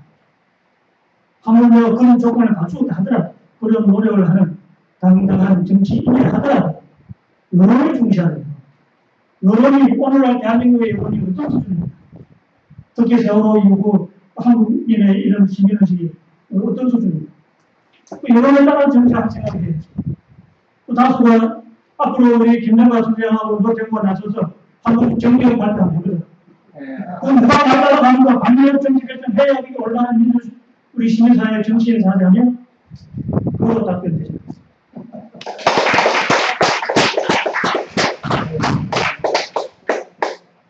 하물며 그런 조건을 갖추었다 하더라도 그런 노력을 하는 당당한 정치인이 하더라도 여론을 중시하는 거예요. 여론이 오늘날 대한민국의 여론이 어떤 수준입니까? 특히 세월호 이후 한국인의 이런 시민의식이 어떤 수준입니까? 여론에 따라 정치할 생각이 되겠죠. 다수가 앞으로 우리 김영과 총장하고 노태우가 나서서 한국 정경 발표하면 되거든. 그럼 누가 발표하러 가는 거야? 반대로 정치 결정해야 이게 얼마나 우리 시민사회 정치인에서 하지 않냐? 그걸로 답변되죠.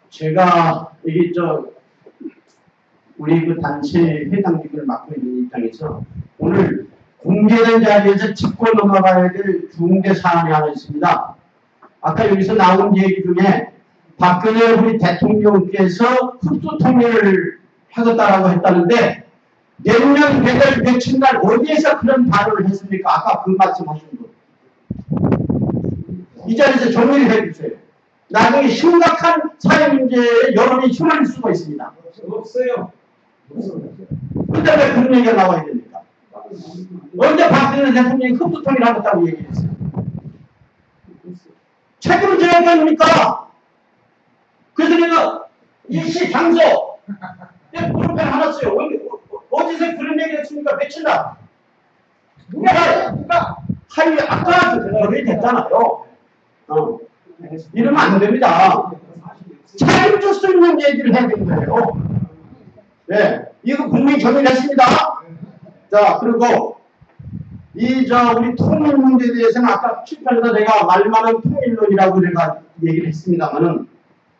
제가 이게 우리 그 단체 회장직을 맡고 있는 입장에서 오늘 공개된 자리에서 짚고 넘어가야 될 중대 사안이 하나 있습니다. 아까 여기서 나온 얘기 중에 박근혜 우리 대통령께서 흡수 통일을 하겠다라고 했다는데 내년 몇월 며칠 날 어디에서 그런 발언을 했습니까? 아까 그 말씀하신 분. 이 자리에서 정리를 해주세요. 나중에 심각한 사회 문제에 여론이 휘말릴 수가 있습니다. 없어요. 근데 왜 그런 얘기가 나와야 됩니까? 언제 박근혜 대통령이 흡수 통일을 하겠다고 얘기했어요? 책임을 져야 됩니까? 그래서 내가 일시 장소 프로펠 하났어요. 어디서 그런 얘기 했습니까? 며칠 날? 누가 하이 아까 그래 됐잖아요. 이러면 안 됩니다. 책임질 수 있는 얘기를 해야 되는 거예요. 네, 이거 국민이 정리했습니다. 자, 그리고 우리 통일 문제에 대해서는 아까 7편에서 내가 말 많은 통일론이라고 내가 얘기를 했습니다만은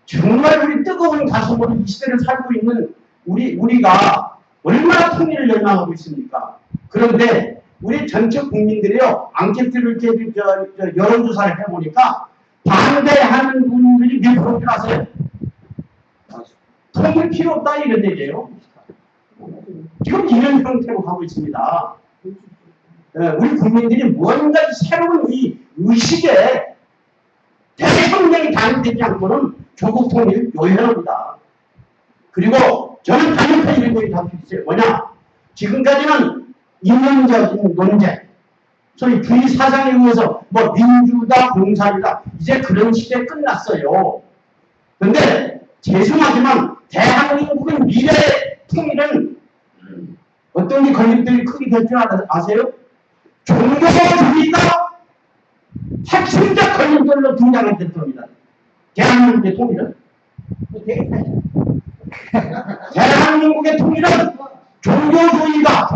정말 우리 뜨거운 가슴으로 이 시대를 살고 있는 우리가 얼마나 통일을 열망하고 있습니까? 그런데 우리 전체 국민들이요, 앙케이트를 이렇게 여론조사를 해보니까 반대하는 분들이 몇 프로를 아세요? 통일 필요 없다 이런 얘기예요. 지금 이런 형태로 가고 있습니다. 우리 국민들이 뭔가 새로운 이 의식에 대혁명이 단행되지 않고는 조국 통일 요현합니다. 그리고 저는 단연한 이런 얘기 할 수 있어요. 뭐냐? 지금까지는 이념적인 논쟁, 소위 주의 사상에 의해서 뭐 민주다, 공산이다, 이제 그런 시대 끝났어요. 근데 죄송하지만 대한민국의 미래 통일은 어떤 게 걸림돌이 크게 될 줄 아세요? 종교주의가 핵심적 걸림돌로 등장했을 겁니다. 대한민국의 통일은. 대한민국의 통일은 종교주의가,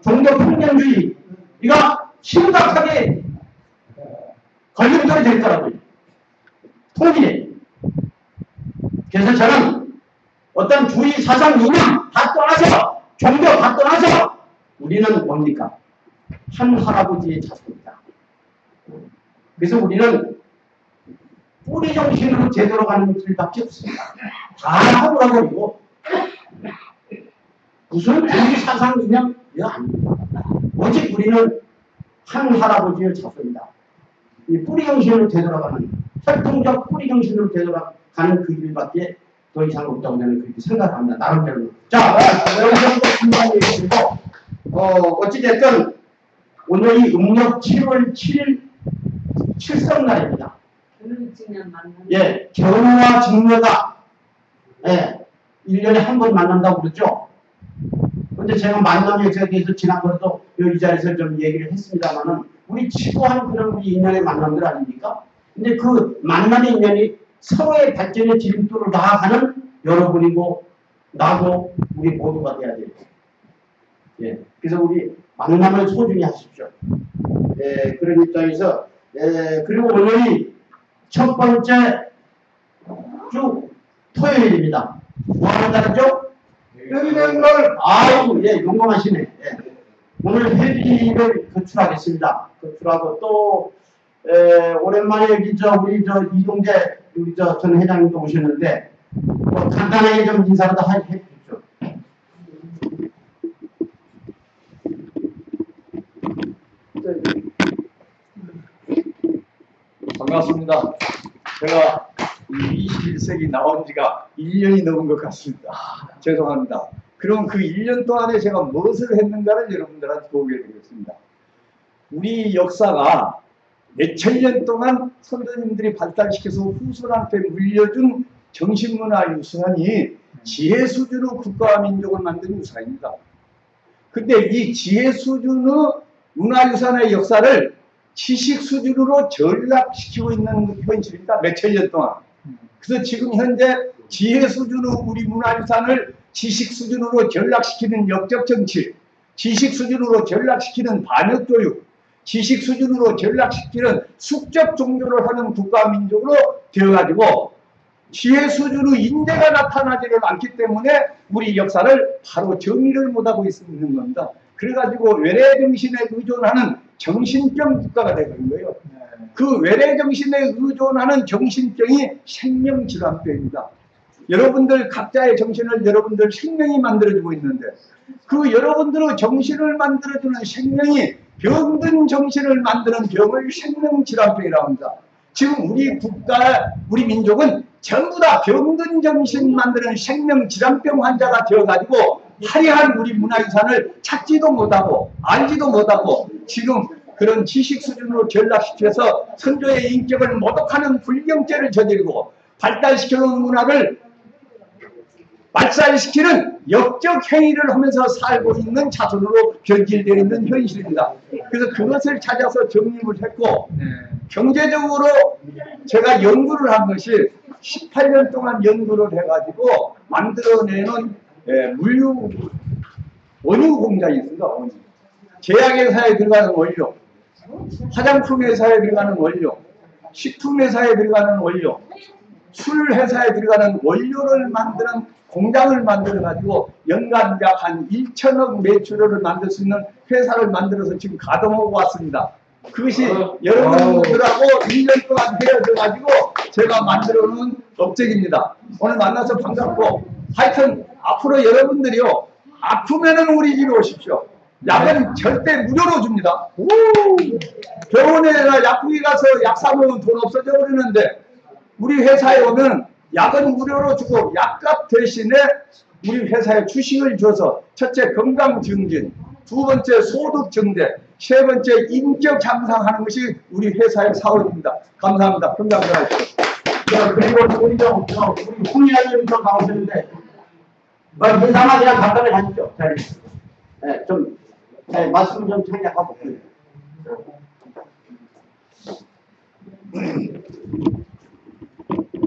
종교 편견주의, 이가 심각하게 걸림돌이 될 거라고요. 통일에. 그래서 저는 어떤 주의 사상 이념 다 떠나서, 종교 다 떠나서, 우리는 뭡니까? 한 할아버지의 자손이다. 그래서 우리는 뿌리 정신으로 제대로 가는 길밖에 없습니다. 다 하고라고 무슨 주의 사상 이념? 이거 아닙니다. 오직 우리는 한 할아버지의 자손이다. 이 뿌리 정신으로 되돌아가는, 혈통적 뿌리 정신으로 되돌아가는 그 길밖에 더 이상 없다고 저는 그렇게 생각합니다. 나름대로. 자, 여기서 중요한 얘기고, 어찌됐든 오늘이 음력 7월 7일 칠성날입니다. 예, 견우와 직녀가 1년에 한 번 만난다고 그러죠. 근데 제가 만남에 대해서 지난번에도 이 자리에서 좀 얘기를 했습니다만은 우리 치고한 그런 우리 인연의 만남들 아닙니까? 근데 그 만남의 인연이 서로의 발전의 지름길로 나아가는 여러분이고 나도 우리 모두가 돼야 돼요. 예, 그래서 우리 만남을 소중히 하십시오. 예, 그런 입장에서 그리고 오늘이 첫 번째 주 토요일입니다. 뭐 하는 날이죠? 회비령을 아이고, 예, 용감하시네. 예. 오늘 회비를 거출하겠습니다. 거출하고 또, 오랜만에 여기 우리 이동재, 우리 전 회장님도 오셨는데, 뭐 간단하게 좀 인사라도 해 주십시오. 반갑습니다. 제가 21세기 나온 지가 1년이 넘은 것 같습니다. 죄송합니다. 그럼 그 1년 동안에 제가 무엇을 했는가를 여러분들한테 보여드리겠습니다. 우리 역사가 몇천 년 동안 선조님들이 발달시켜서 후손한테 물려준 정신문화 유산이 지혜 수준의 국가와 민족을 만든 유산입니다. 근데 이 지혜 수준의 문화유산의 역사를 지식 수준으로 전락시키고 있는 현실입니다. 몇천 년 동안. 그래서 지금 현재 지혜 수준의 우리 문화유산을 지식 수준으로 전락시키는 역적 정치, 지식 수준으로 전락시키는 반역교육, 지식 수준으로 전락시키는 숙적 종교를 하는 국가민족으로 되어가지고 지혜 수준의 인재가 나타나지를 않기 때문에 우리 역사를 바로 정리를 못하고 있는 겁니다. 그래가지고 외래정신에 의존하는 정신병 국가가 되는 거예요. 그 외래정신에 의존하는 정신병이 생명질환병입니다. 여러분들 각자의 정신을 여러분들 생명이 만들어주고 있는데 그 여러분들의 정신을 만들어주는 생명이 병든 정신을 만드는 병을 생명질환병이라고 합니다. 지금 우리 국가, 우리 민족은 전부 다 병든 정신 만드는 생명질환병 환자가 되어가지고 화려한 우리 문화유산을 찾지도 못하고 알지도 못하고 지금 그런 지식 수준으로 전락시켜서 선조의 인격을 모독하는 불경죄를 저지르고 발달시켜놓은 문화를 발달시키는 역적 행위를 하면서 살고 있는 자손으로 변질되어 있는 현실입니다. 그래서 그것을 찾아서 정립을 했고 경제적으로 제가 연구를 한 것이 18년 동안 연구를 해가지고 만들어내는 원유 공장이 있습니다. 원유. 제약회사에 들어가는 원료, 화장품회사에 들어가는 원료, 식품회사에 들어가는 원료, 술회사에 들어가는 원료를 만드는 공장을 만들어가지고 연간 약 한 1천억 매출을 만들 수 있는 회사를 만들어서 지금 가동하고 왔습니다. 그것이 여러분들하고 1년 동안 헤어져가지고 제가 만들어놓은 업적입니다. 오늘 만나서 반갑고 하여튼 앞으로 여러분들이요 아프면은 우리 집에 오십시오. 약은 절대 무료로 줍니다. 병원에나 약국에 가서 약 사먹으면 돈 없어져 버리는데 우리 회사에 오면 약은 무료로 주고 약값 대신에 우리 회사에 주식을 줘서 첫째 건강 증진, 두 번째 소득 증대, 세 번째 인격 향상하는 것이 우리 회사의 사업입니다. 감사합니다. 건강하십시오. 그리고 우리 홍의원님도 나오셨는데 인사만 그냥 간단하게 하시죠. 말씀 좀 생략하고.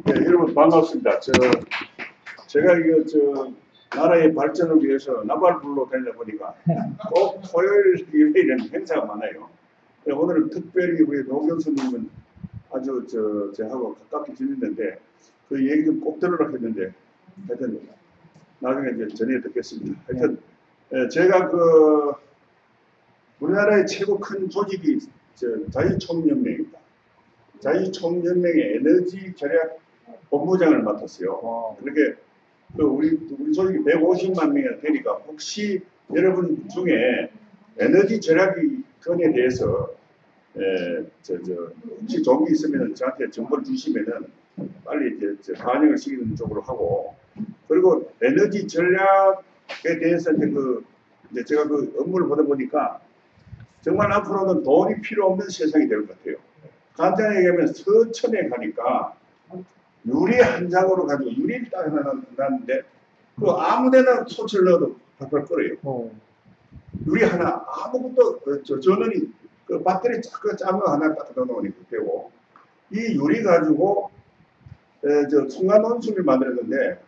네, 여러분 반갑습니다. 제가 이거 나라의 발전을 위해서 나발불로 다니다 보니까 꼭 토요일 일요일에는 행사가 많아요. 오늘은 특별히 우리 노 교수님은 아주 저하고 가깝게 지냈는데 그 얘기 좀 꼭 들으려고 했는데 하여튼 나중에 이제 전해 듣겠습니다. 하여튼 제가 우리나라의 최고 큰 조직이 자유총연맹입니다. 자유총연맹의 에너지 절약 본부장을 맡았어요. 그렇게 우리 조직이 150만 명이 되니까 혹시 여러분 중에 에너지 절약건에 대해서 혹시 좋은 게 있으면 저한테 정보를 주시면은 빨리 이제 반영을 시키는 쪽으로 하고 그리고 에너지 절약에 대해서 이제 제가 그 업무를 보다 보니까 정말 앞으로는 돈이 필요 없는 세상이 될 것 같아요. 간단히 얘기하면 서천에 가니까 유리 한 장으로 가지고 유리를 딱 하나 놨는데 그 아무데나 소치를 넣어도 팔팔 끓어요. 유리 하나 아무것도 전원이 그 배터리 작은 거 하나 딱 넣어놓으니까 되고 이 유리 가지고 순간 온수를 만들었는데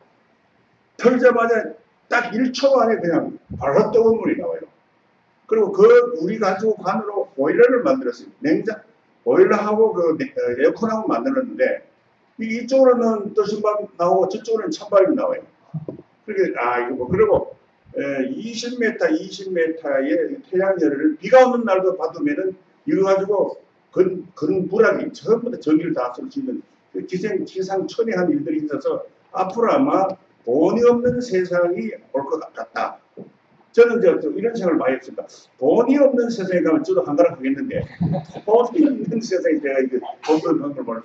털자마자 딱 1초 안에 그냥 바로 뜨거운 물이 나와요. 그리고 그 유리 가지고 관으로 보일러를 만들었어요. 보일러하고 그 에어컨하고 만들었는데 이쪽으로는 뜨신밥 나오고 저쪽으로는 찬밥이 나와요. 그렇게 이거 뭐 그리고 20m의 태양열을 비가 오는 날도 받으면은 이거 가지고 근불하기 전부 다 전기를 다 쓸 수 있는 기상천외한 일들이 있어서 앞으로 아마 돈이 없는 세상이 올 것 같다. 저는 이런 생각을 많이 했습니다. 돈이 없는 세상에 가면 저도 한가락 하겠는데 돈이 없는 세상에 제가 이거 돈을 하는 걸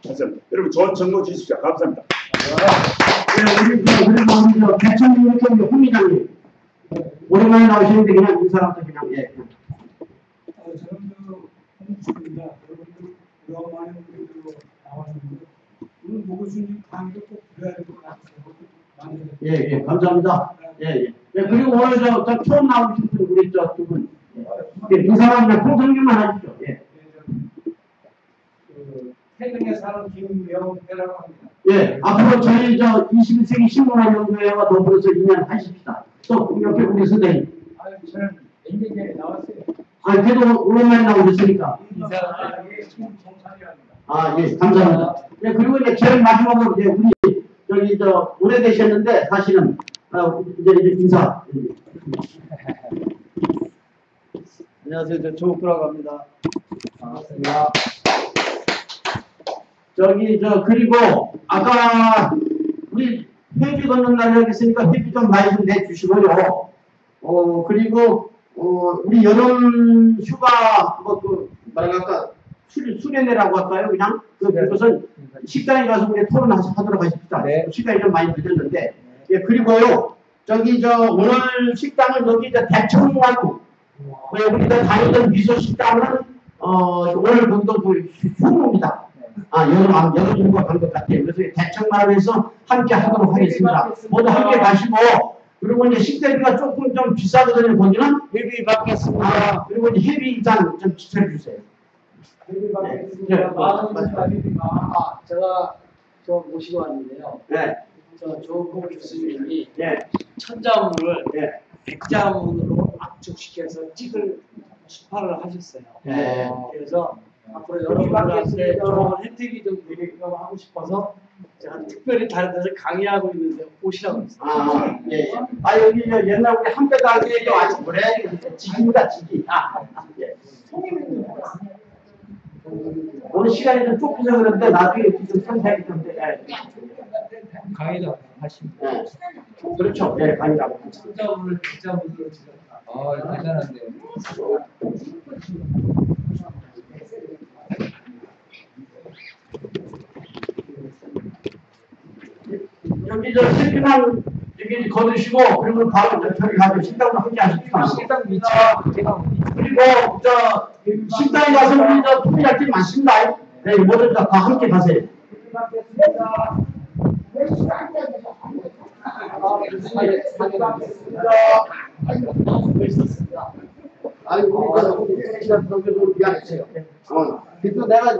봤습니다. 여러분 좋은 정보 주십시오. 감사합니다. 우리 대통령 후미장님 오랜만에 나오시는데 그냥 인사라도 그냥 예. 저는 홍수입니다. 여러분들 오랜만에 나왔는데 오늘 모교수님 강의도 꼭 들어야 될 것 같아요. 예, 감사합니다. 예. 그리고 오늘 처음 나오신 분 우리 두 분 인사만 통성님만 하시죠. 예. 태릉에 사는 김명태라고 합니다. 예, 앞으로 저희 21세기 신문화연구회와 더불어서 인연하십시다. 또 옆에 우리 선생님. 저는 엔진에 나왔어요. 그래도 오랜만에 나오셨으니까. 예, 감사합니다. 예, 그리고 이제 제일 마지막으로 이제 우리 오래되셨는데 사실은 이제 인사. 안녕하세요. 저 조옥구라고 합니다. 반갑습니다. 그리고 아까 우리 회비 걷는 날이 여기 있으니까 회비 좀 많이 좀 내주시고요. 그리고 우리 여름 휴가 뭐랄까 수련회라고 할까요? 그냥 그것은 식당에 가서 우리 토론하도록 하십시다. 네. 시간이 좀 많이 늦었는데 예, 그리고요 오늘 식당은 여기 대청원 우리 다니던 미소 식당은 오늘 거기도 휴무입니다. 여름 휴가 간 것 같아요. 그래서 대청마을에서 함께 하도록 하겠습니다. 모두 함께 가시고 그리고 이제 식대비가 조금 좀 비싸거든요. 거기는 회비 받겠습니다. 그리고 이제 회비장 좀 지켜해 주세요. 회비 받겠습니다. 제가 모시고 왔는데요. 네. 조홍 교수님이 네. 천자문을 백자문으로 압축시켜서 찍을 수파를 하셨어요. 네. 그래서 앞으로 여러분들한테 좋은 혜택이 좀 되게끔 하고 싶어서 제가 특별히 다른 데서 강의하고 있는데 오시라고 했어요. 예. 여기 옛날 우리 한배 가게에 아주 오래 지기입니다. 지기. 예. 오늘 시간이 좀 좁혀서 그런데 나중에 좀 선택이 좀 돼. 강의도 하십니다. 네. 그렇죠. 네, 강의라고. 천자문을 백자문으로 찍었다. 대단한데요. 여기 실기만 여기 거두시고 그리고 바로 저기 가서 식당으로 함께 하십시오. 식당 위치 그리고 식당에 가서 우리 토미할 게 많습니다. 네, 모두 다 함께 가세요. 우리 미안했어요. 그래서 내가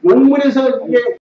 용문에서 이게